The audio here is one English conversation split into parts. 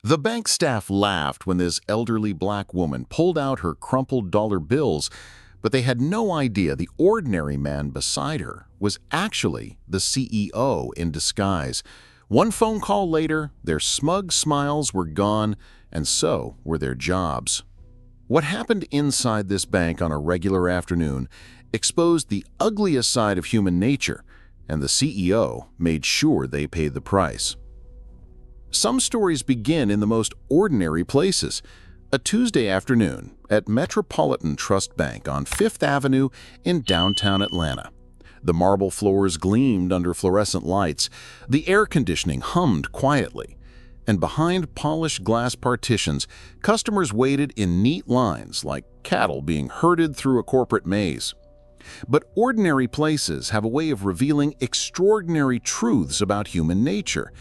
The bank staff laughed when this elderly black woman pulled out her crumpled dollar bills, but they had no idea the ordinary man beside her was actually the CEO in disguise. One phone call later, their smug smiles were gone, and so were their jobs. What happened inside this bank on a regular afternoon exposed the ugliest side of human nature, and the CEO made sure they paid the price. Some stories begin in the most ordinary places. A Tuesday afternoon at Metropolitan Trust Bank on Fifth Avenue in downtown Atlanta. The marble floors gleamed under fluorescent lights, the air conditioning hummed quietly, and behind polished glass partitions, customers waited in neat lines like cattle being herded through a corporate maze. But ordinary places have a way of revealing extraordinary truths about human nature.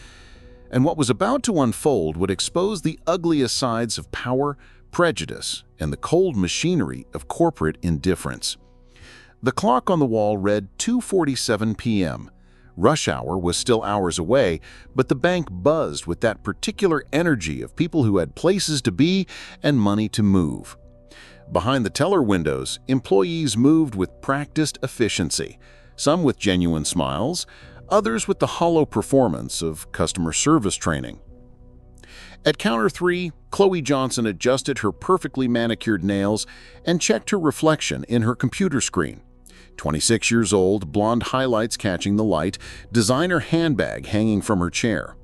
And what was about to unfold would expose the ugliest sides of power, prejudice, and the cold machinery of corporate indifference. The clock on the wall read 2:47 p.m. Rush hour was still hours away, but the bank buzzed with that particular energy of people who had places to be and money to move. Behind the teller windows, employees moved with practiced efficiency, some with genuine smiles, others with the hollow performance of customer service training. At counter 3, Chloe Johnson adjusted her perfectly manicured nails and checked her reflection in her computer screen. 26 years old, blonde highlights catching the light, designer handbag hanging from her chair.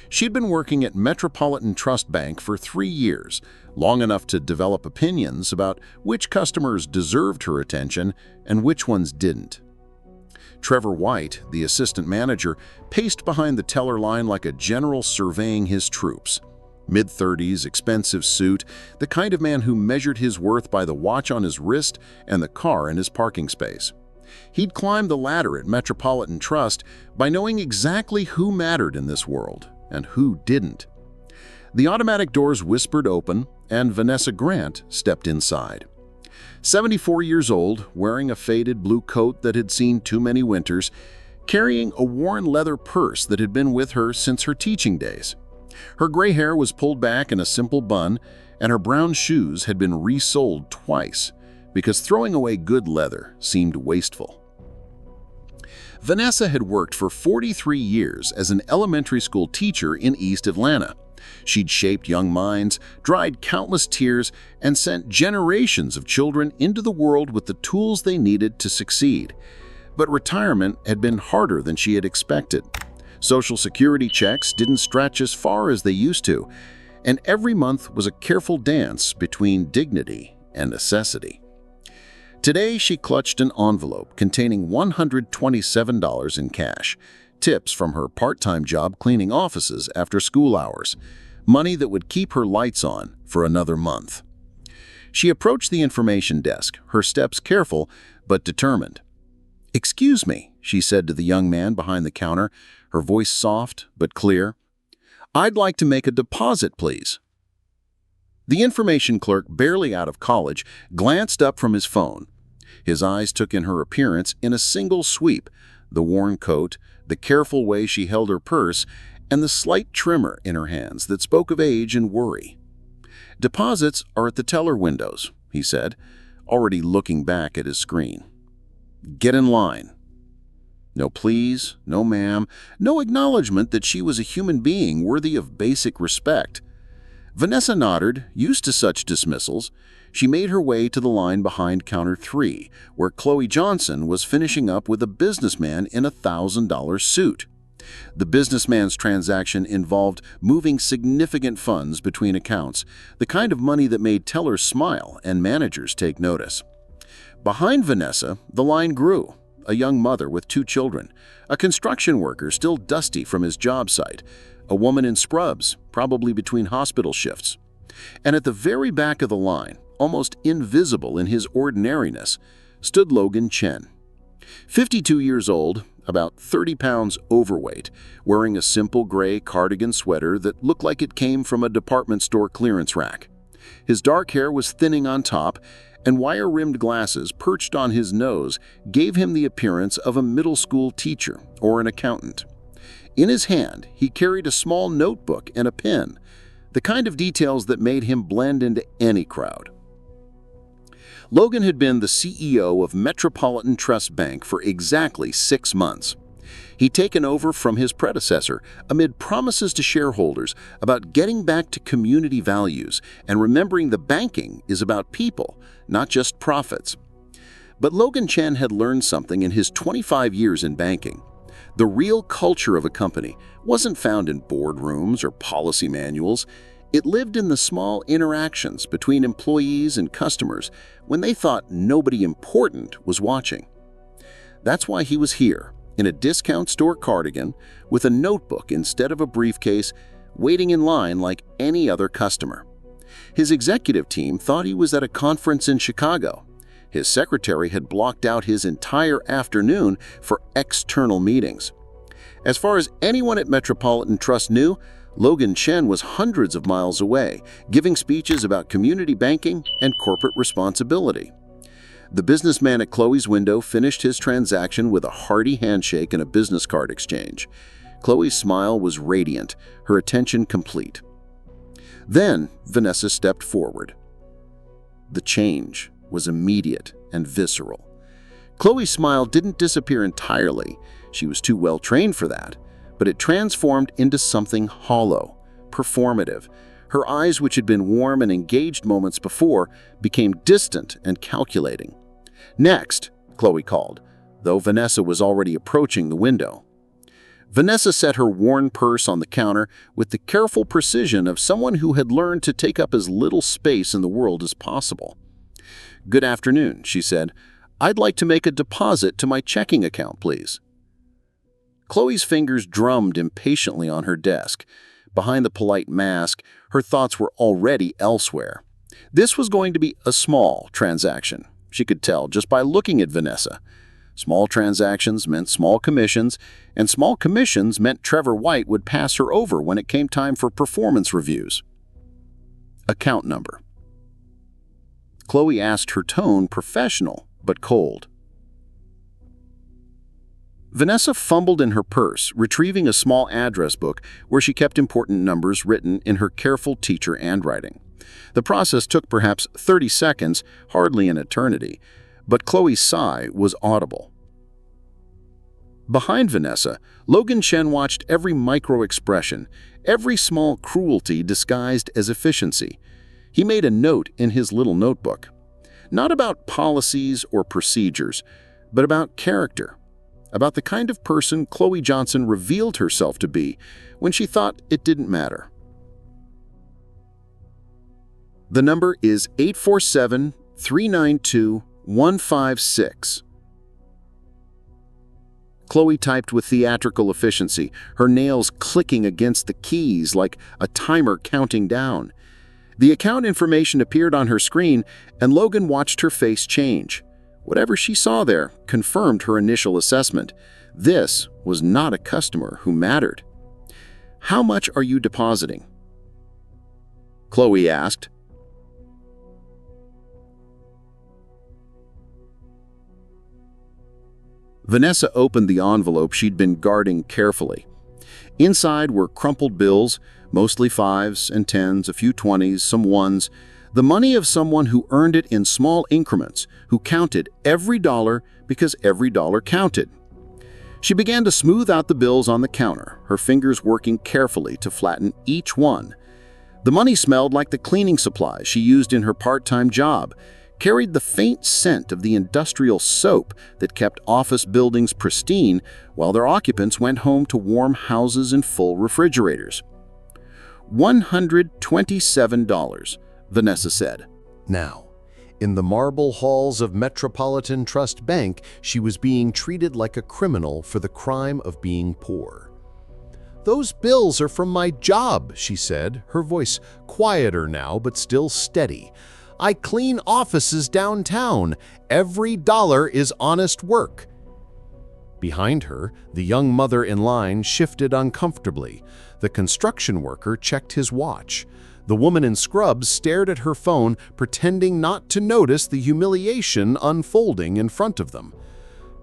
She'd been working at Metropolitan Trust Bank for 3 years, long enough to develop opinions about which customers deserved her attention and which ones didn't. Trevor White, the assistant manager, paced behind the teller line like a general surveying his troops. Mid-30s, expensive suit, the kind of man who measured his worth by the watch on his wrist and the car in his parking space. He'd climbed the ladder at Metropolitan Trust by knowing exactly who mattered in this world and who didn't. The automatic doors whispered open, and Vanessa Grant stepped inside. 74 years old, wearing a faded blue coat that had seen too many winters, carrying a worn leather purse that had been with her since her teaching days. Her gray hair was pulled back in a simple bun, and her brown shoes had been resoled twice because throwing away good leather seemed wasteful. Vanessa had worked for 43 years as an elementary school teacher in East Atlanta. She'd shaped young minds, dried countless tears, and sent generations of children into the world with the tools they needed to succeed. But retirement had been harder than she had expected. Social Security checks didn't stretch as far as they used to, and every month was a careful dance between dignity and necessity. Today, she clutched an envelope containing $127 in cash, tips from her part-time job cleaning offices after school hours, money that would keep her lights on for another month. She approached the information desk, her steps careful but determined. "Excuse me," she said to the young man behind the counter, her voice soft but clear. "I'd like to make a deposit, please." The information clerk, barely out of college, glanced up from his phone. His eyes took in her appearance in a single sweep, the worn coat, the careful way she held her purse, and the slight tremor in her hands that spoke of age and worry. "Deposits are at the teller windows," he said, already looking back at his screen. "Get in line." No please, no ma'am, no acknowledgement that she was a human being worthy of basic respect. Vanessa nodded, used to such dismissals. She made her way to the line behind counter 3, where Chloe Johnson was finishing up with a businessman in a $1,000 suit. The businessman's transaction involved moving significant funds between accounts, the kind of money that made tellers smile and managers take notice. Behind Vanessa, the line grew. A young mother with 2 children, a construction worker still dusty from his job site, a woman in scrubs, probably between hospital shifts. And at the very back of the line, almost invisible in his ordinariness, stood Logan Chen. 52 years old, about 30 pounds overweight, wearing a simple gray cardigan sweater that looked like it came from a department store clearance rack. His dark hair was thinning on top, and wire-rimmed glasses perched on his nose gave him the appearance of a middle school teacher or an accountant. In his hand, he carried a small notebook and a pen. the kind of details that made him blend into any crowd. Logan had been the CEO of Metropolitan Trust Bank for exactly 6 months. He'd taken over from his predecessor amid promises to shareholders about getting back to community values and remembering the banking is about people, not just profits. But Logan Chen had learned something in his 25 years in banking. The real culture of a company wasn't found in boardrooms or policy manuals. It lived in the small interactions between employees and customers when they thought nobody important was watching. That's why he was here, in a discount store cardigan, with a notebook instead of a briefcase, waiting in line like any other customer. His executive team thought he was at a conference in Chicago. His secretary had blocked out his entire afternoon for external meetings. As far as anyone at Metropolitan Trust knew, Logan Chen was hundreds of miles away, giving speeches about community banking and corporate responsibility. The businessman at Chloe's window finished his transaction with a hearty handshake and a business card exchange. Chloe's smile was radiant, her attention complete. Then Vanessa stepped forward. The change was immediate and visceral. Chloe's smile didn't disappear entirely. She was too well trained for that. But it transformed into something hollow, performative. Her eyes, which had been warm and engaged moments before, became distant and calculating. "Next," Chloe called, though Vanessa was already approaching the window. Vanessa set her worn purse on the counter with the careful precision of someone who had learned to take up as little space in the world as possible. "Good afternoon," she said. "I'd like to make a deposit to my checking account, please." Chloe's fingers drummed impatiently on her desk. Behind the polite mask, her thoughts were already elsewhere. This was going to be a small transaction, she could tell just by looking at Vanessa. Small transactions meant small commissions, and small commissions meant Trevor White would pass her over when it came time for performance reviews. "Account number." Chloe asked, her tone professional but cold. Vanessa fumbled in her purse, retrieving a small address book where she kept important numbers written in her careful teacher handwriting. The process took perhaps 30 seconds, hardly an eternity, but Chloe's sigh was audible. Behind Vanessa, Logan Chen watched every micro-expression, every small cruelty disguised as efficiency. He made a note in his little notebook. Not about policies or procedures, but about character. About the kind of person Chloe Johnson revealed herself to be when she thought it didn't matter. The number is 847-392-156. Chloe typed with theatrical efficiency, her nails clicking against the keys like a timer counting down. The account information appeared on her screen, and Logan watched her face change. Whatever she saw there confirmed her initial assessment. This was not a customer who mattered. "How much are you depositing?" Chloe asked. Vanessa opened the envelope she'd been guarding carefully. Inside were crumpled bills, mostly 5s and 10s, a few 20s, some 1s, the money of someone who earned it in small increments, who counted every dollar because every dollar counted. She began to smooth out the bills on the counter, her fingers working carefully to flatten each one. The money smelled like the cleaning supplies she used in her part-time job, carried the faint scent of the industrial soap that kept office buildings pristine while their occupants went home to warm houses and full refrigerators. $127, Vanessa said. Now, in the marble halls of Metropolitan Trust Bank, she was being treated like a criminal for the crime of being poor. "Those bills are from my job," she said, her voice quieter now but still steady. "I clean offices downtown. Every dollar is honest work." Behind her, the young mother in line shifted uncomfortably. The construction worker checked his watch. The woman in scrubs stared at her phone, pretending not to notice the humiliation unfolding in front of them.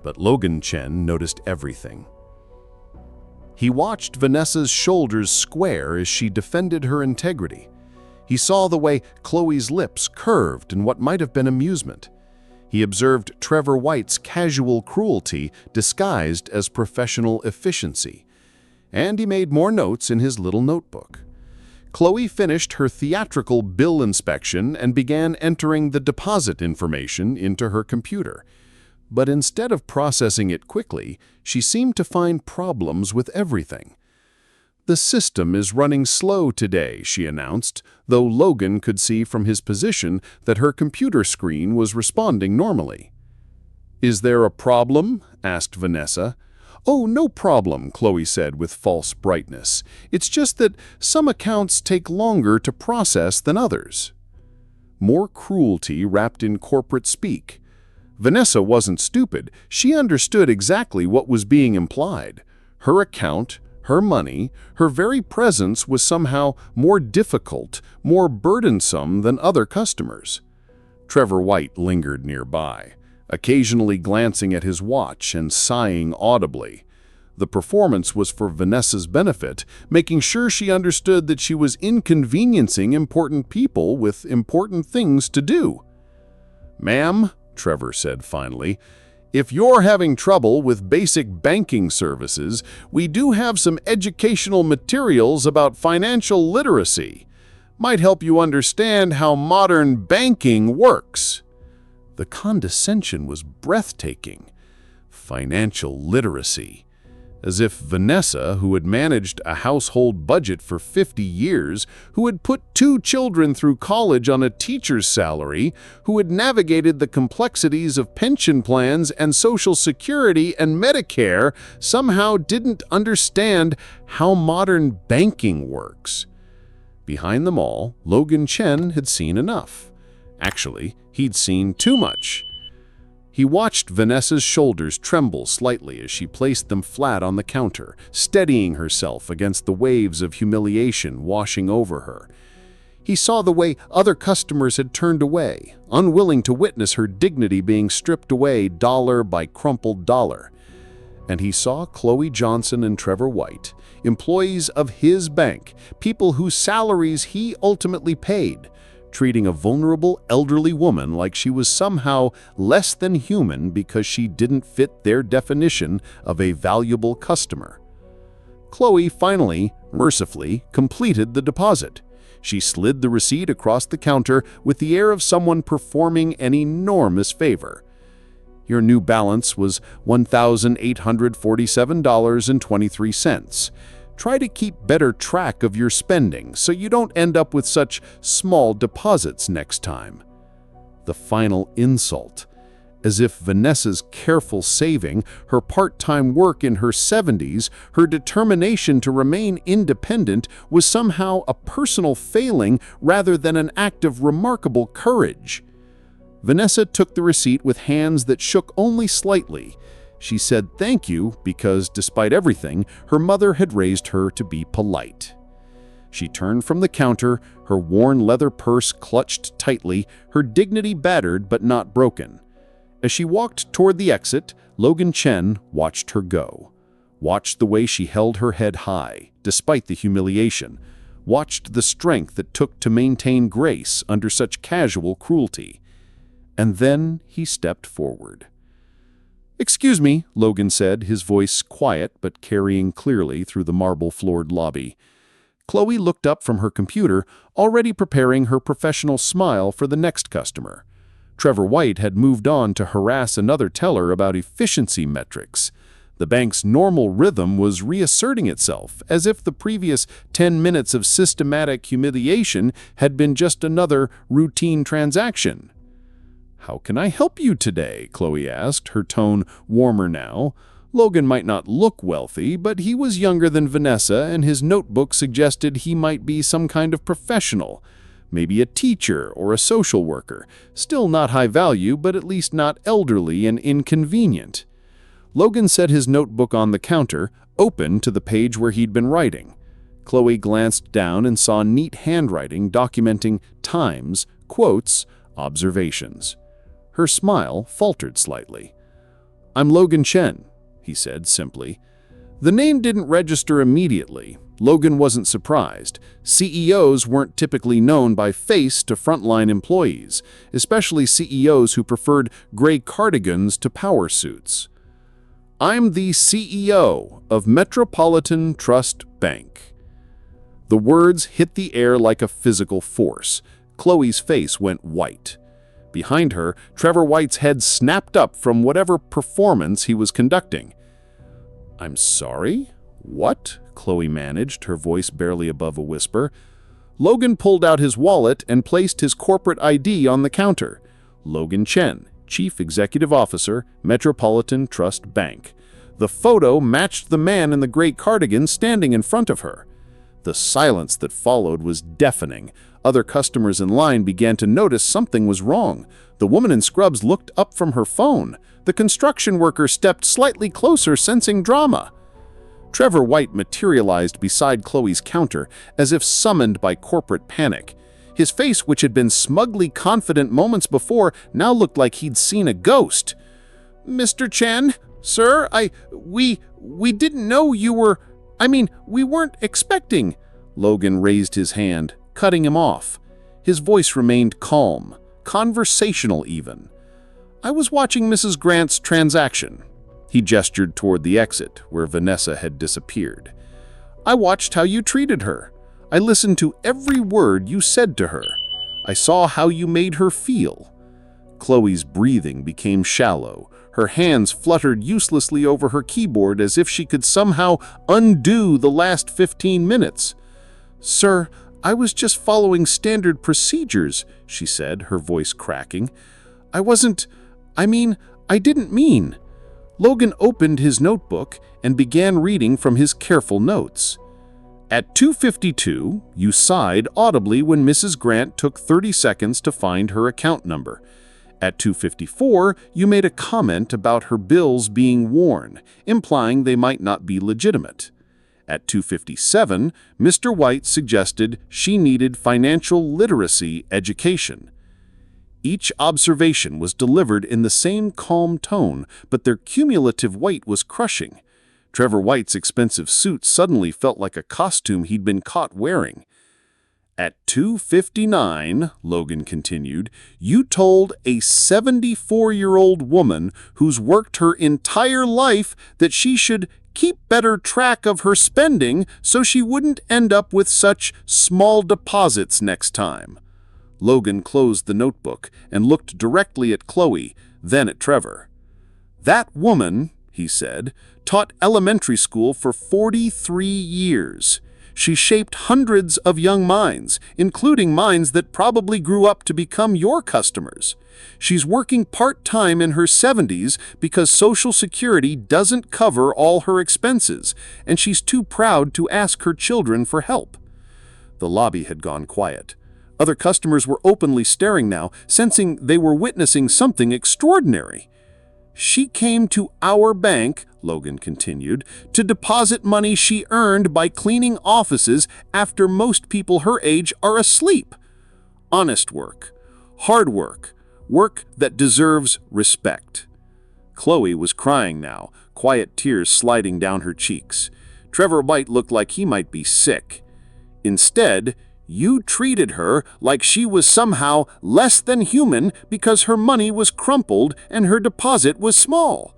But Logan Chen noticed everything. He watched Vanessa's shoulders square as she defended her integrity. He saw the way Chloe's lips curved in what might have been amusement. He observed Trevor White's casual cruelty disguised as professional efficiency. And he made more notes in his little notebook. Chloe finished her theatrical bill inspection and began entering the deposit information into her computer. But instead of processing it quickly, she seemed to find problems with everything. "The system is running slow today," she announced, though Logan could see from his position that her computer screen was responding normally. "Is there a problem?" asked Vanessa. "Oh, no problem," Chloe said with false brightness. "It's just that some accounts take longer to process than others." More cruelty wrapped in corporate speak. Vanessa wasn't stupid. She understood exactly what was being implied. Her account, her money, her very presence was somehow more difficult, more burdensome than other customers. Trevor White lingered nearby, occasionally glancing at his watch and sighing audibly. The performance was for Vanessa's benefit, making sure she understood that she was inconveniencing important people with important things to do. "Ma'am," Trevor said finally, "if you're having trouble with basic banking services, we do have some educational materials about financial literacy. Might help you understand how modern banking works." The condescension was breathtaking. Financial literacy. As if Vanessa, who had managed a household budget for 50 years, who had put 2 children through college on a teacher's salary, who had navigated the complexities of pension plans and Social Security and Medicare, somehow didn't understand how modern banking works. Behind them all, Logan Chen had seen enough. Actually, he'd seen too much. He watched Vanessa's shoulders tremble slightly as she placed them flat on the counter, steadying herself against the waves of humiliation washing over her. He saw the way other customers had turned away, unwilling to witness her dignity being stripped away dollar by crumpled dollar. And he saw Chloe Johnson and Trevor White, employees of his bank, people whose salaries he ultimately paid, treating a vulnerable elderly woman like she was somehow less than human because she didn't fit their definition of a valuable customer. Chloe finally, mercifully, completed the deposit. She slid the receipt across the counter with the air of someone performing an enormous favor. "Your new balance was $1,847.23. Try to keep better track of your spending so you don't end up with such small deposits next time." The final insult. As if Vanessa's careful saving, her part-time work in her 70s, her determination to remain independent was somehow a personal failing rather than an act of remarkable courage. Vanessa took the receipt with hands that shook only slightly. She said thank you because, despite everything, her mother had raised her to be polite. She turned from the counter, her worn leather purse clutched tightly, her dignity battered but not broken. As she walked toward the exit, Logan Chen watched her go. Watched the way she held her head high, despite the humiliation. Watched the strength it took to maintain grace under such casual cruelty. And then he stepped forward. "Excuse me," Logan said, his voice quiet but carrying clearly through the marble-floored lobby. Chloe looked up from her computer, already preparing her professional smile for the next customer. Trevor White had moved on to harass another teller about efficiency metrics. The bank's normal rhythm was reasserting itself, as if the previous 10 minutes of systematic humiliation had been just another routine transaction. "How can I help you today?" Chloe asked, her tone warmer now. Logan might not look wealthy, but he was younger than Vanessa, and his notebook suggested he might be some kind of professional, maybe a teacher or a social worker, still not high value, but at least not elderly and inconvenient. Logan set his notebook on the counter, open to the page where he'd been writing. Chloe glanced down and saw neat handwriting documenting times, quotes, observations. Her smile faltered slightly. "I'm Logan Chen," he said simply. The name didn't register immediately. Logan wasn't surprised. CEOs weren't typically known by face to frontline employees, especially CEOs who preferred gray cardigans to power suits. "I'm the CEO of Metropolitan Trust Bank." The words hit the air like a physical force. Chloe's face went white. Behind her, Trevor White's head snapped up from whatever performance he was conducting. "I'm sorry? What?" Chloe managed, her voice barely above a whisper. Logan pulled out his wallet and placed his corporate ID on the counter. Logan Chen, Chief Executive Officer, Metropolitan Trust Bank. The photo matched the man in the gray cardigan standing in front of her. The silence that followed was deafening. Other customers in line began to notice something was wrong. The woman in scrubs looked up from her phone. The construction worker stepped slightly closer, sensing drama. Trevor White materialized beside Chloe's counter, as if summoned by corporate panic. His face, which had been smugly confident moments before, now looked like he'd seen a ghost. "Mr. Chen, sir, we didn't know you were... we weren't expecting..." Logan raised his hand, cutting him off. His voice remained calm, conversational even. "I was watching Mrs. Grant's transaction." He gestured toward the exit, where Vanessa had disappeared. "I watched how you treated her. I listened to every word you said to her. I saw how you made her feel." Chloe's breathing became shallow. Her hands fluttered uselessly over her keyboard as if she could somehow undo the last 15 minutes. "Sir, I was just following standard procedures," she said, her voice cracking. I didn't mean..." Logan opened his notebook and began reading from his careful notes. "At 2:52, you sighed audibly when Mrs. Grant took 30 seconds to find her account number. At 2:54, you made a comment about her bills being worn, implying they might not be legitimate. At 2:57, Mr. White suggested she needed financial literacy education." Each observation was delivered in the same calm tone, but their cumulative weight was crushing. Trevor White's expensive suit suddenly felt like a costume he'd been caught wearing. "At 2:59, Logan continued, you told a 74-year-old woman who's worked her entire life that she should keep better track of her spending so she wouldn't end up with such small deposits next time." Logan closed the notebook and looked directly at Chloe, then at Trevor. "That woman," he said, "taught elementary school for 43 years. She shaped hundreds of young minds, including minds that probably grew up to become your customers. She's working part-time in her 70s because Social Security doesn't cover all her expenses, and she's too proud to ask her children for help." The lobby had gone quiet. Other customers were openly staring now, sensing they were witnessing something extraordinary. "She came to our bank," Logan continued, "to deposit money she earned by cleaning offices after most people her age are asleep. Honest work, hard work, work that deserves respect." Chloe was crying now, quiet tears sliding down her cheeks. Trevor White looked like he might be sick. "Instead, you treated her like she was somehow less than human because her money was crumpled and her deposit was small.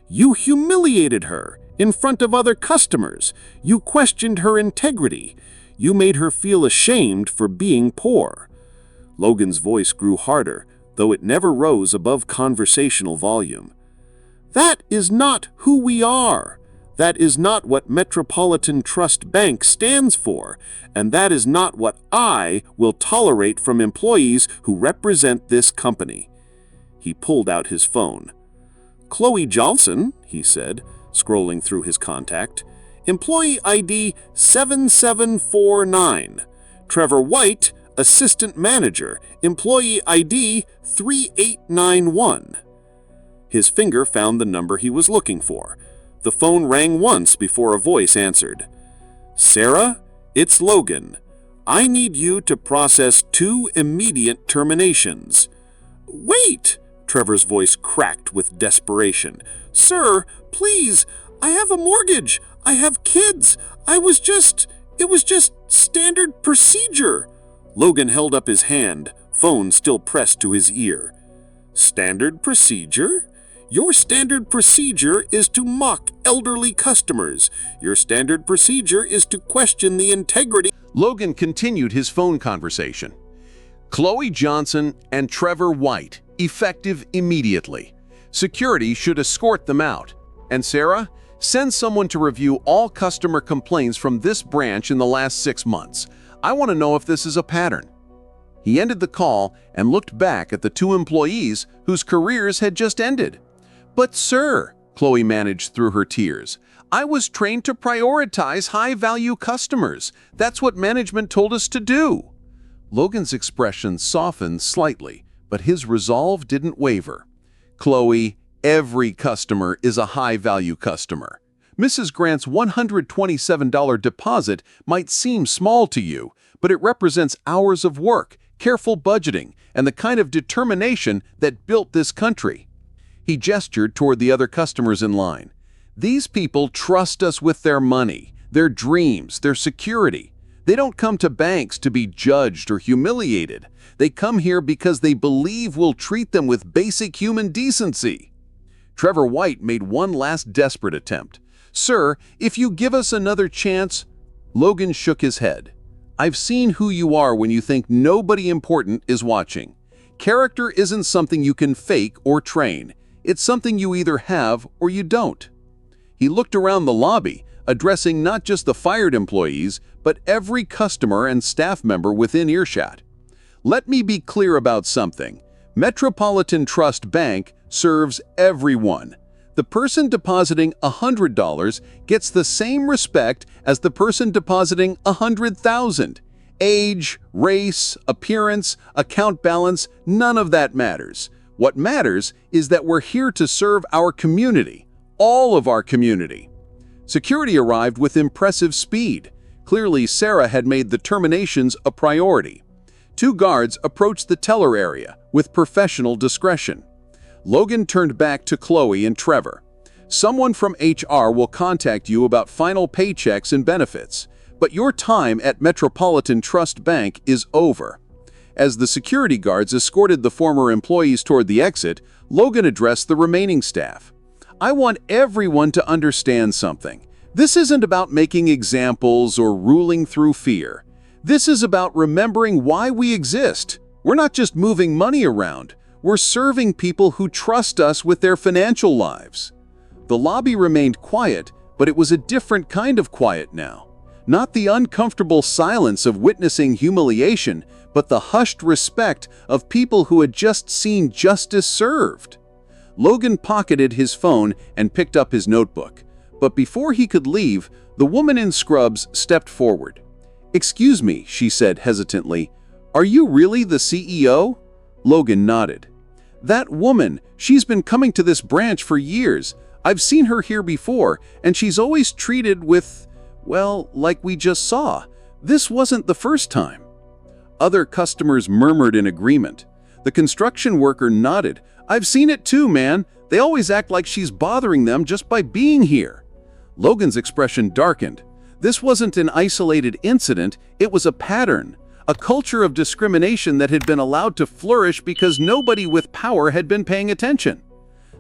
You humiliated her in front of other customers. You questioned her integrity. You made her feel ashamed for being poor." Logan's voice grew harder, though it never rose above conversational volume. "That is not who we are. That is not what Metropolitan Trust Bank stands for, and that is not what I will tolerate from employees who represent this company." He pulled out his phone. "Chloe Johnson," he said, scrolling through his contact. "Employee ID 7749. Trevor White, Assistant Manager, Employee ID 3891. His finger found the number he was looking for. The phone rang once before a voice answered. "Sarah, it's Logan. I need you to process 2 immediate terminations." "Wait!" Trevor's voice cracked with desperation. "Sir, please, I have a mortgage. I have kids. It was just standard procedure. Logan held up his hand, phone still pressed to his ear. Standard procedure? Your standard procedure is to mock elderly customers. Your standard procedure is to question the integrity. Logan continued his phone conversation. Chloe Johnson and Trevor White, effective immediately. Security should escort them out. And Sarah, send someone to review all customer complaints from this branch in the last 6 months. I want to know if this is a pattern. He ended the call and looked back at the 2 employees whose careers had just ended. But sir, Chloe managed through her tears, I was trained to prioritize high-value customers. That's what management told us to do. Logan's expression softened slightly, but his resolve didn't waver. Chloe, every customer is a high-value customer. Mrs. Grant's $127 deposit might seem small to you, but it represents hours of work, careful budgeting, and the kind of determination that built this country. He gestured toward the other customers in line. These people trust us with their money, their dreams, their security. They don't come to banks to be judged or humiliated. They come here because they believe we'll treat them with basic human decency. Trevor White made one last desperate attempt. Sir, if you give us another chance... Logan shook his head. I've seen who you are when you think nobody important is watching. Character isn't something you can fake or train. It's something you either have or you don't. He looked around the lobby, addressing not just the fired employees, but every customer and staff member within earshot. Let me be clear about something. Metropolitan Trust Bank serves everyone. The person depositing $100 gets the same respect as the person depositing $100,000. Age, race, appearance, account balance, none of that matters. What matters is that we're here to serve our community, all of our community. Security arrived with impressive speed. Clearly, Sarah had made the terminations a priority. 2 guards approached the teller area with professional discretion. Logan turned back to Chloe and Trevor. Someone from HR will contact you about final paychecks and benefits, but your time at Metropolitan Trust Bank is over. As the security guards escorted the former employees toward the exit, Logan addressed the remaining staff. I want everyone to understand something. This isn't about making examples or ruling through fear. This is about remembering why we exist. We're not just moving money around. We're serving people who trust us with their financial lives. The lobby remained quiet, but it was a different kind of quiet now. Not the uncomfortable silence of witnessing humiliation, but the hushed respect of people who had just seen justice served. Logan pocketed his phone and picked up his notebook. But before he could leave, the woman in scrubs stepped forward. "Excuse me," she said hesitantly. "Are you really the CEO?" Logan nodded. "That woman, she's been coming to this branch for years. I've seen her here before, and she's always treated with, well, like we just saw. This wasn't the first time." Other customers murmured in agreement. The construction worker nodded. "I've seen it too, man. They always act like she's bothering them just by being here." Logan's expression darkened. This wasn't an isolated incident, it was a pattern, a culture of discrimination that had been allowed to flourish because nobody with power had been paying attention.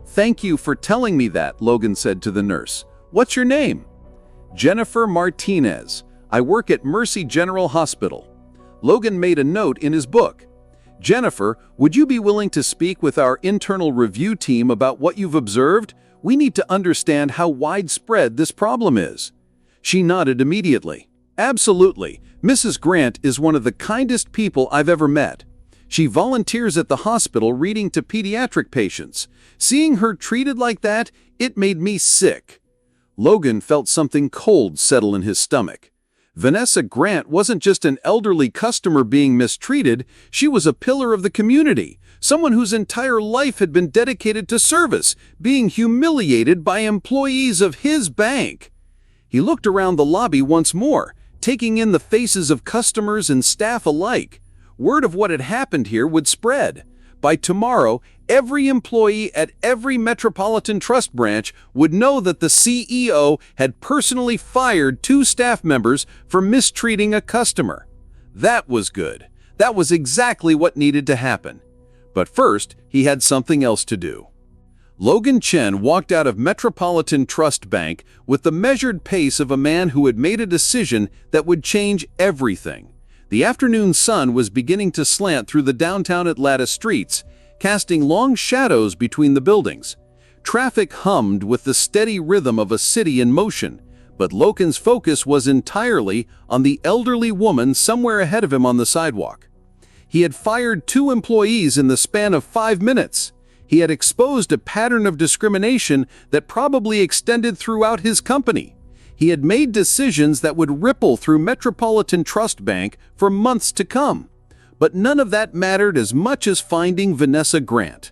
"Thank you for telling me that," Logan said to the nurse. "What's your name?" "Jennifer Martinez. I work at Mercy General Hospital." Logan made a note in his book. "Jennifer, would you be willing to speak with our internal review team about what you've observed? We need to understand how widespread this problem is." She nodded immediately. "Absolutely. Mrs. Grant is one of the kindest people I've ever met. She volunteers at the hospital reading to pediatric patients. Seeing her treated like that, it made me sick." Logan felt something cold settle in his stomach. Vanessa Grant wasn't just an elderly customer being mistreated, she was a pillar of the community, someone whose entire life had been dedicated to service, being humiliated by employees of his bank. He looked around the lobby once more, taking in the faces of customers and staff alike. Word of what had happened here would spread. By tomorrow, Every employee at every Metropolitan Trust branch would know that the CEO had personally fired 2 staff members for mistreating a customer. That was good. That was exactly what needed to happen. But first, he had something else to do. Logan Chen walked out of Metropolitan Trust Bank with the measured pace of a man who had made a decision that would change everything. The afternoon sun was beginning to slant through the downtown Atlanta streets, casting long shadows between the buildings. Traffic hummed with the steady rhythm of a city in motion, but Logan's focus was entirely on the elderly woman somewhere ahead of him on the sidewalk. He had fired 2 employees in the span of 5 minutes. He had exposed a pattern of discrimination that probably extended throughout his company. He had made decisions that would ripple through Metropolitan Trust Bank for months to come. But none of that mattered as much as finding Vanessa Grant.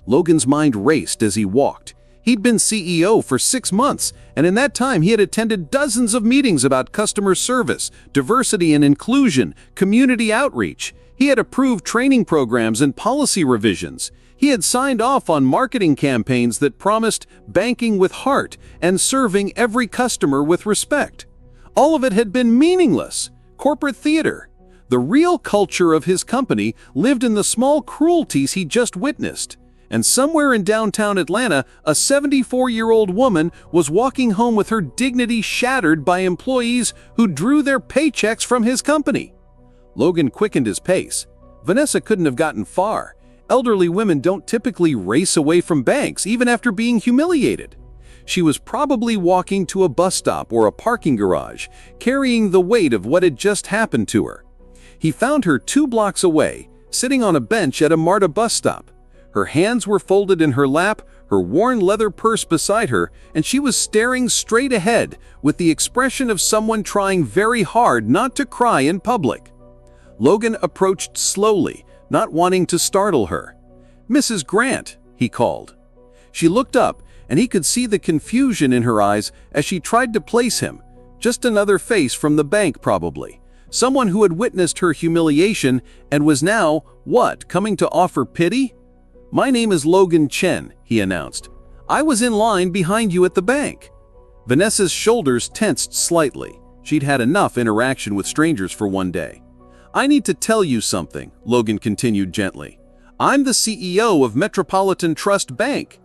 Logan's mind raced as he walked. He'd been CEO for 6 months, and in that time he had attended dozens of meetings about customer service, diversity and inclusion, community outreach. He had approved training programs and policy revisions. He had signed off on marketing campaigns that promised banking with heart and serving every customer with respect. All of it had been meaningless. Corporate theater. The real culture of his company lived in the small cruelties he just witnessed. And somewhere in downtown Atlanta, a 74-year-old woman was walking home with her dignity shattered by employees who drew their paychecks from his company. Logan quickened his pace. Vanessa couldn't have gotten far. Elderly women don't typically race away from banks, even after being humiliated. She was probably walking to a bus stop or a parking garage, carrying the weight of what had just happened to her. He found her 2 blocks away, sitting on a bench at a MARTA bus stop. Her hands were folded in her lap, her worn leather purse beside her, and she was staring straight ahead with the expression of someone trying very hard not to cry in public. Logan approached slowly, not wanting to startle her. "Mrs. Grant," he called. She looked up, and he could see the confusion in her eyes as she tried to place him. Just another face from the bank, probably. Someone who had witnessed her humiliation and was now, coming to offer pity? "My name is Logan Chen," he announced. "I was in line behind you at the bank." Vanessa's shoulders tensed slightly. She'd had enough interaction with strangers for one day. "I need to tell you something," Logan continued gently. "I'm the CEO of Metropolitan Trust Bank."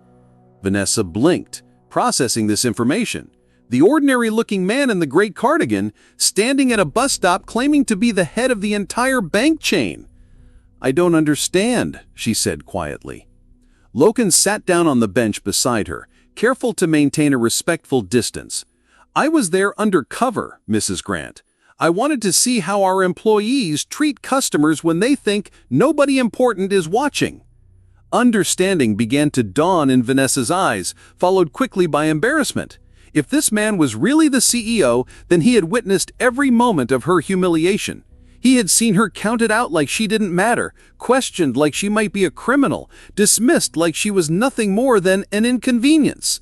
Vanessa blinked, processing this information. The ordinary-looking man in the gray cardigan, standing at a bus stop claiming to be the head of the entire bank chain. "I don't understand," she said quietly. Logan sat down on the bench beside her, careful to maintain a respectful distance. "I was there undercover, Mrs. Grant. I wanted to see how our employees treat customers when they think nobody important is watching." Understanding began to dawn in Vanessa's eyes, followed quickly by embarrassment. If this man was really the CEO, then he had witnessed every moment of her humiliation. He had seen her counted out like she didn't matter, questioned like she might be a criminal, dismissed like she was nothing more than an inconvenience.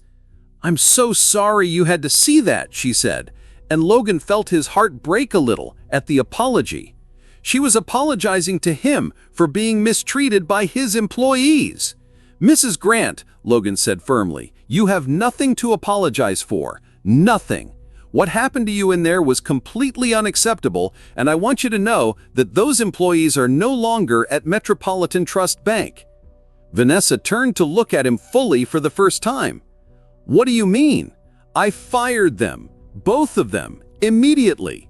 "I'm so sorry you had to see that," she said, and Logan felt his heart break a little at the apology. She was apologizing to him for being mistreated by his employees. "Mrs. Grant," Logan said firmly, "you have nothing to apologize for. Nothing. What happened to you in there was completely unacceptable, and I want you to know that those employees are no longer at Metropolitan Trust Bank." Vanessa turned to look at him fully for the first time. "What do you mean?" "I fired them. Both of them. Immediately."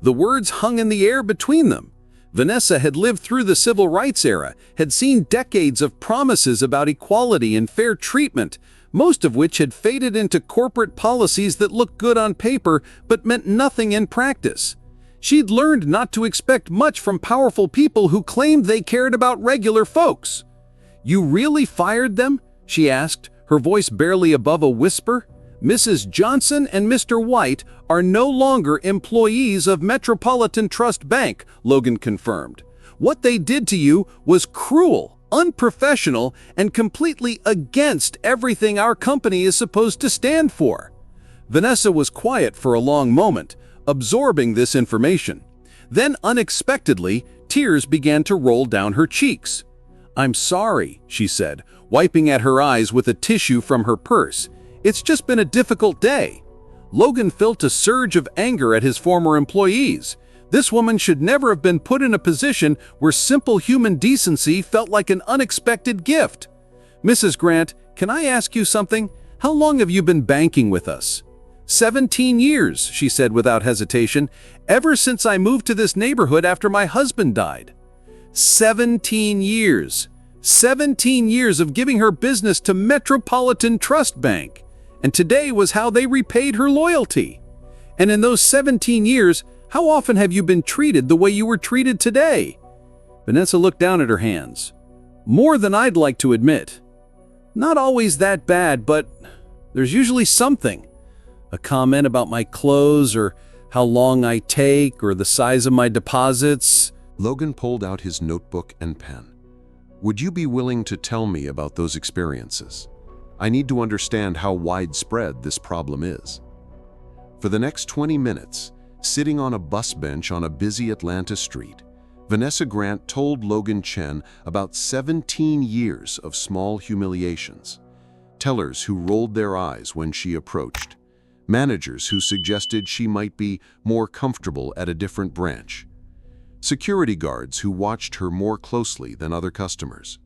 The words hung in the air between them. Vanessa had lived through the civil rights era, had seen decades of promises about equality and fair treatment, most of which had faded into corporate policies that looked good on paper but meant nothing in practice. She'd learned not to expect much from powerful people who claimed they cared about regular folks. "You really fired them?" she asked, her voice barely above a whisper. "Mrs. Johnson and Mr. White are no longer employees of Metropolitan Trust Bank," Logan confirmed. "What they did to you was cruel, unprofessional, and completely against everything our company is supposed to stand for." Vanessa was quiet for a long moment, absorbing this information. Then, unexpectedly, tears began to roll down her cheeks. "I'm sorry," she said, wiping at her eyes with a tissue from her purse. "It's just been a difficult day." Logan felt a surge of anger at his former employees. This woman should never have been put in a position where simple human decency felt like an unexpected gift. "Mrs. Grant, can I ask you something? How long have you been banking with us?" 17 years, she said without hesitation, "ever since I moved to this neighborhood after my husband died." 17 years. 17 years of giving her business to Metropolitan Trust Bank. And today was how they repaid her loyalty. And in those 17 years, how often have you been treated the way you were treated today? Vanessa looked down at her hands. "More than I'd like to admit. Not always that bad, but there's usually something. A comment about my clothes, or how long I take, or the size of my deposits." Logan pulled out his notebook and pen. "Would you be willing to tell me about those experiences? I need to understand how widespread this problem is." For the next 20 minutes, sitting on a bus bench on a busy Atlanta street, Vanessa Grant told Logan Chen about 17 years of small humiliations. Tellers who rolled their eyes when she approached. Managers who suggested she might be more comfortable at a different branch. Security guards who watched her more closely than other customers.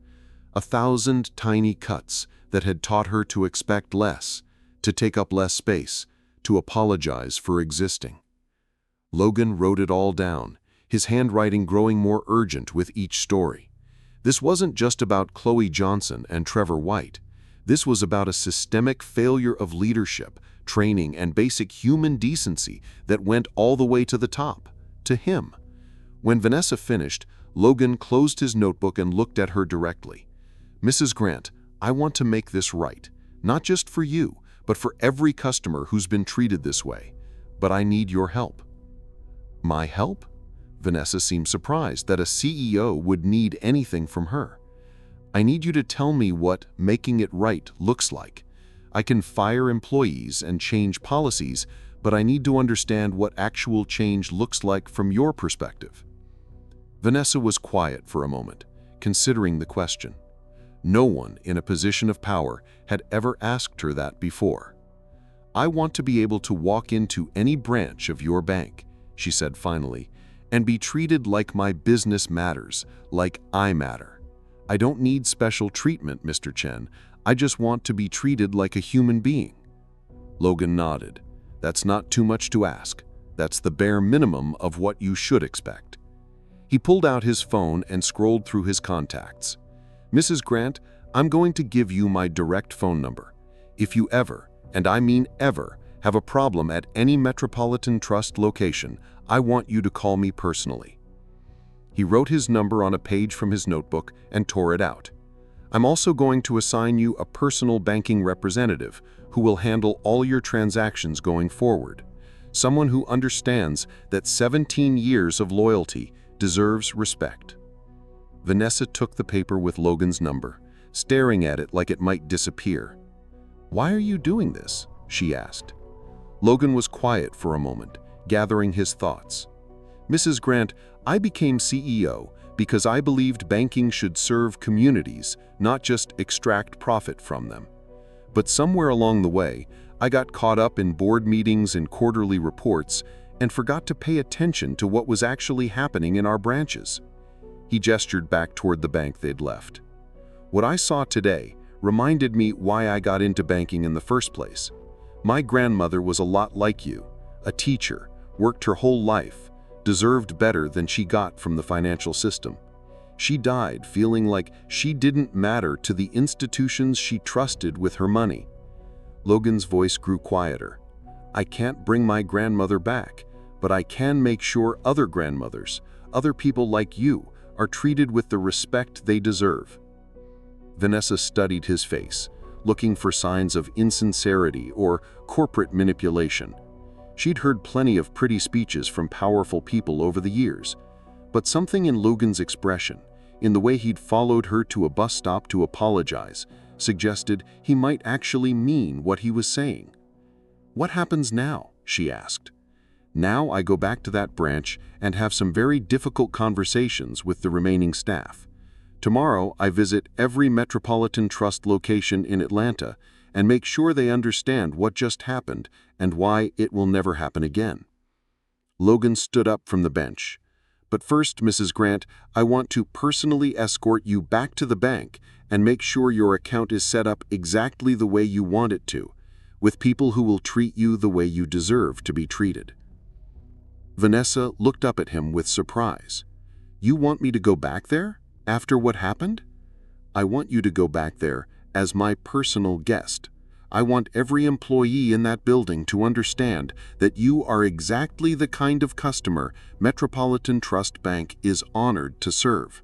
1,000 tiny cuts that had taught her to expect less, to take up less space, to apologize for existing. Logan wrote it all down, his handwriting growing more urgent with each story. This wasn't just about Chloe Johnson and Trevor White. This was about a systemic failure of leadership, training, and basic human decency that went all the way to the top, to him. When Vanessa finished, Logan closed his notebook and looked at her directly. "Mrs. Grant, I want to make this right, not just for you, but for every customer who's been treated this way. But I need your help." "My help?" Vanessa seemed surprised that a CEO would need anything from her. "I need you to tell me what making it right looks like. I can fire employees and change policies, but I need to understand what actual change looks like from your perspective." Vanessa was quiet for a moment, considering the question. No one in a position of power had ever asked her that before. "I want to be able to walk into any branch of your bank," she said finally, "and be treated like my business matters, like I matter. I don't need special treatment, Mr. Chen. I just want to be treated like a human being." Logan nodded. "That's not too much to ask. That's the bare minimum of what you should expect." He pulled out his phone and scrolled through his contacts. "Mrs. Grant, I'm going to give you my direct phone number. If you ever, and I mean ever, have a problem at any Metropolitan Trust location, I want you to call me personally." He wrote his number on a page from his notebook and tore it out. "I'm also going to assign you a personal banking representative who will handle all your transactions going forward. Someone who understands that 17 years of loyalty deserves respect." Vanessa took the paper with Logan's number, staring at it like it might disappear. "Why are you doing this?" she asked. Logan was quiet for a moment, gathering his thoughts. "Mrs. Grant, I became CEO because I believed banking should serve communities, not just extract profit from them. But somewhere along the way, I got caught up in board meetings and quarterly reports and forgot to pay attention to what was actually happening in our branches." He gestured back toward the bank they'd left. "What I saw today reminded me why I got into banking in the first place. My grandmother was a lot like you, a teacher, worked her whole life, deserved better than she got from the financial system. She died feeling like she didn't matter to the institutions she trusted with her money." Logan's voice grew quieter. "I can't bring my grandmother back, but I can make sure other grandmothers, other people like you, are treated with the respect they deserve." Vanessa studied his face, looking for signs of insincerity or corporate manipulation. She'd heard plenty of pretty speeches from powerful people over the years, but something in Logan's expression, in the way he'd followed her to a bus stop to apologize, suggested he might actually mean what he was saying. "What happens now?" she asked. "Now I go back to that branch and have some very difficult conversations with the remaining staff. Tomorrow, I visit every Metropolitan Trust location in Atlanta and make sure they understand what just happened and why it will never happen again." Logan stood up from the bench. "But first, Mrs. Grant, I want to personally escort you back to the bank and make sure your account is set up exactly the way you want it to, with people who will treat you the way you deserve to be treated." Vanessa looked up at him with surprise. "You want me to go back there? After what happened?" "I want you to go back there as my personal guest. I want every employee in that building to understand that you are exactly the kind of customer Metropolitan Trust Bank is honored to serve."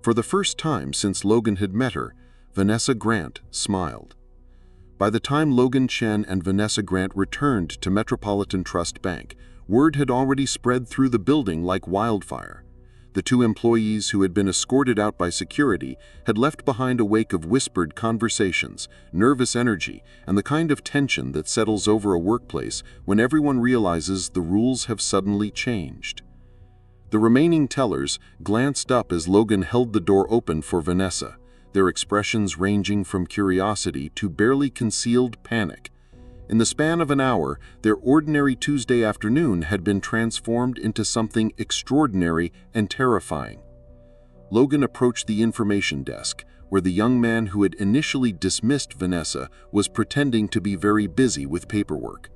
For the first time since Logan had met her, Vanessa Grant smiled. By the time Logan Chen and Vanessa Grant returned to Metropolitan Trust Bank, word had already spread through the building like wildfire. The two employees who had been escorted out by security had left behind a wake of whispered conversations, nervous energy, and the kind of tension that settles over a workplace when everyone realizes the rules have suddenly changed. The remaining tellers glanced up as Logan held the door open for Vanessa, their expressions ranging from curiosity to barely concealed panic. In the span of an hour, their ordinary Tuesday afternoon had been transformed into something extraordinary and terrifying. Logan approached the information desk, where the young man who had initially dismissed Vanessa was pretending to be very busy with paperwork.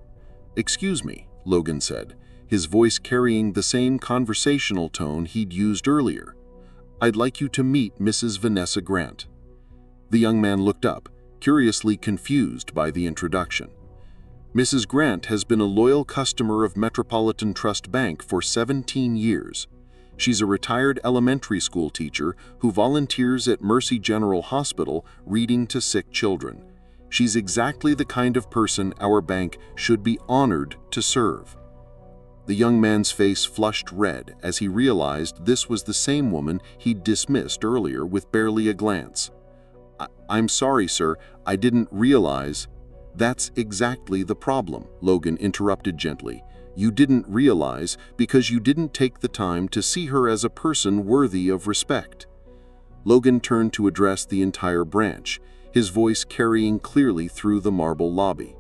"Excuse me," Logan said, his voice carrying the same conversational tone he'd used earlier. "I'd like you to meet Mrs. Vanessa Grant." The young man looked up, curiously confused by the introduction. "Mrs. Grant has been a loyal customer of Metropolitan Trust Bank for 17 years. She's a retired elementary school teacher who volunteers at Mercy General Hospital reading to sick children. She's exactly the kind of person our bank should be honored to serve." The young man's face flushed red as he realized this was the same woman he'd dismissed earlier with barely a glance. "I'm sorry, sir, I didn't realize—" "That's exactly the problem," Logan interrupted gently. "You didn't realize because you didn't take the time to see her as a person worthy of respect." Logan turned to address the entire branch, his voice carrying clearly through the marble lobby.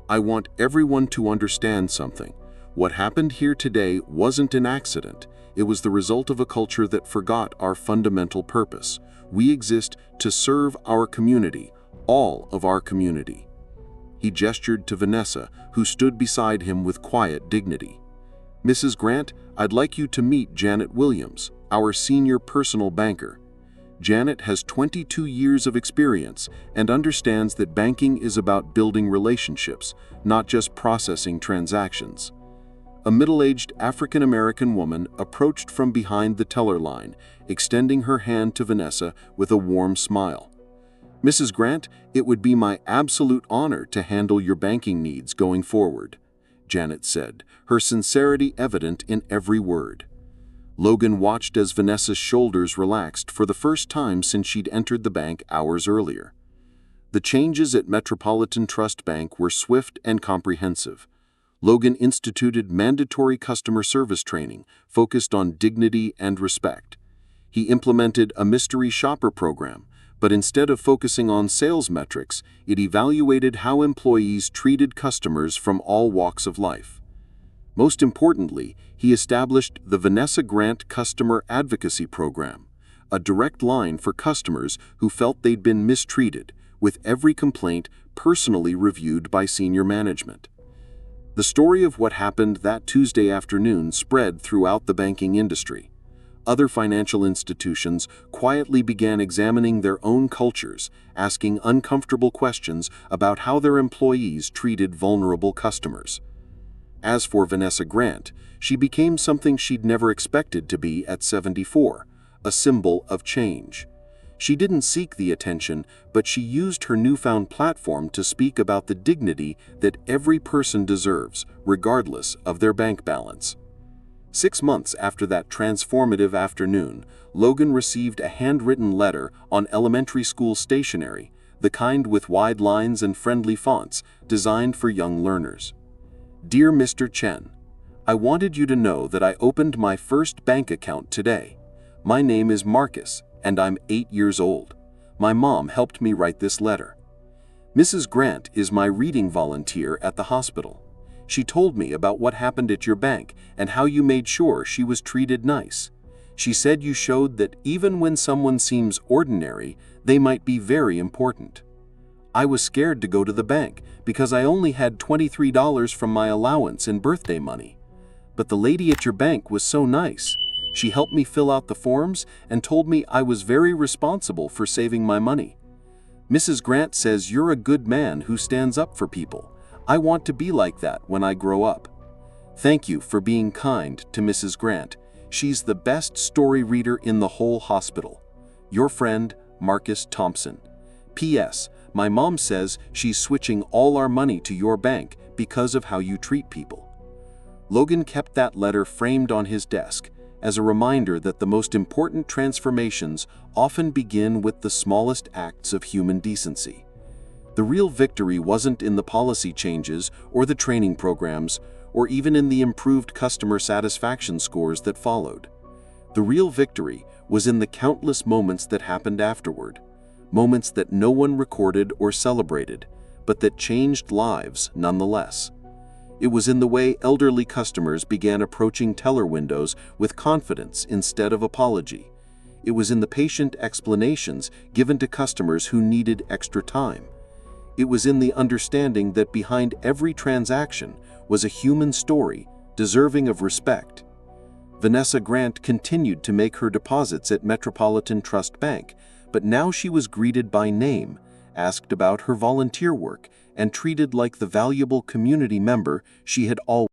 "I want everyone to understand something. What happened here today wasn't an accident. It was the result of a culture that forgot our fundamental purpose. We exist to serve our community, all of our community." He gestured to Vanessa, who stood beside him with quiet dignity. "Mrs. Grant, I'd like you to meet Janet Williams, our senior personal banker. Janet has 22 years of experience and understands that banking is about building relationships, not just processing transactions." A middle-aged African-American woman approached from behind the teller line, extending her hand to Vanessa with a warm smile. "Mrs. Grant, it would be my absolute honor to handle your banking needs going forward," Janet said, her sincerity evident in every word. Logan watched as Vanessa's shoulders relaxed for the first time since she'd entered the bank hours earlier. The changes at Metropolitan Trust Bank were swift and comprehensive. Logan instituted mandatory customer service training focused on dignity and respect. He implemented a mystery shopper program, but instead of focusing on sales metrics, it evaluated how employees treated customers from all walks of life. Most importantly, he established the Vanessa Grant Customer Advocacy Program, a direct line for customers who felt they'd been mistreated, with every complaint personally reviewed by senior management. The story of what happened that Tuesday afternoon spread throughout the banking industry. Other financial institutions quietly began examining their own cultures, asking uncomfortable questions about how their employees treated vulnerable customers. As for Vanessa Grant, she became something she'd never expected to be at 74, a symbol of change. She didn't seek the attention, but she used her newfound platform to speak about the dignity that every person deserves, regardless of their bank balance. 6 months after that transformative afternoon, Logan received a handwritten letter on elementary school stationery, the kind with wide lines and friendly fonts, designed for young learners. "Dear Mr. Chen, I wanted you to know that I opened my first bank account today. My name is Marcus, and I'm 8 years old. My mom helped me write this letter. Mrs. Grant is my reading volunteer at the hospital. She told me about what happened at your bank and how you made sure she was treated nice. She said you showed that even when someone seems ordinary, they might be very important. I was scared to go to the bank because I only had $23 from my allowance and birthday money. But the lady at your bank was so nice. She helped me fill out the forms and told me I was very responsible for saving my money. Mrs. Grant says you're a good man who stands up for people. I want to be like that when I grow up. Thank you for being kind to Mrs. Grant. She's the best story reader in the whole hospital. Your friend, Marcus Thompson. P.S. My mom says she's switching all our money to your bank because of how you treat people. Logan kept that letter framed on his desk as a reminder that the most important transformations often begin with the smallest acts of human decency. The real victory wasn't in the policy changes or the training programs or even in the improved customer satisfaction scores that followed. The real victory was in the countless moments that happened afterward, moments that no one recorded or celebrated, but that changed lives nonetheless. It was in the way elderly customers began approaching teller windows with confidence instead of apology. It was in the patient explanations given to customers who needed extra time. It was in the understanding that behind every transaction was a human story deserving of respect. Vanessa Grant continued to make her deposits at Metropolitan Trust Bank, but now she was greeted by name, asked about her volunteer work, and treated like the valuable community member she had always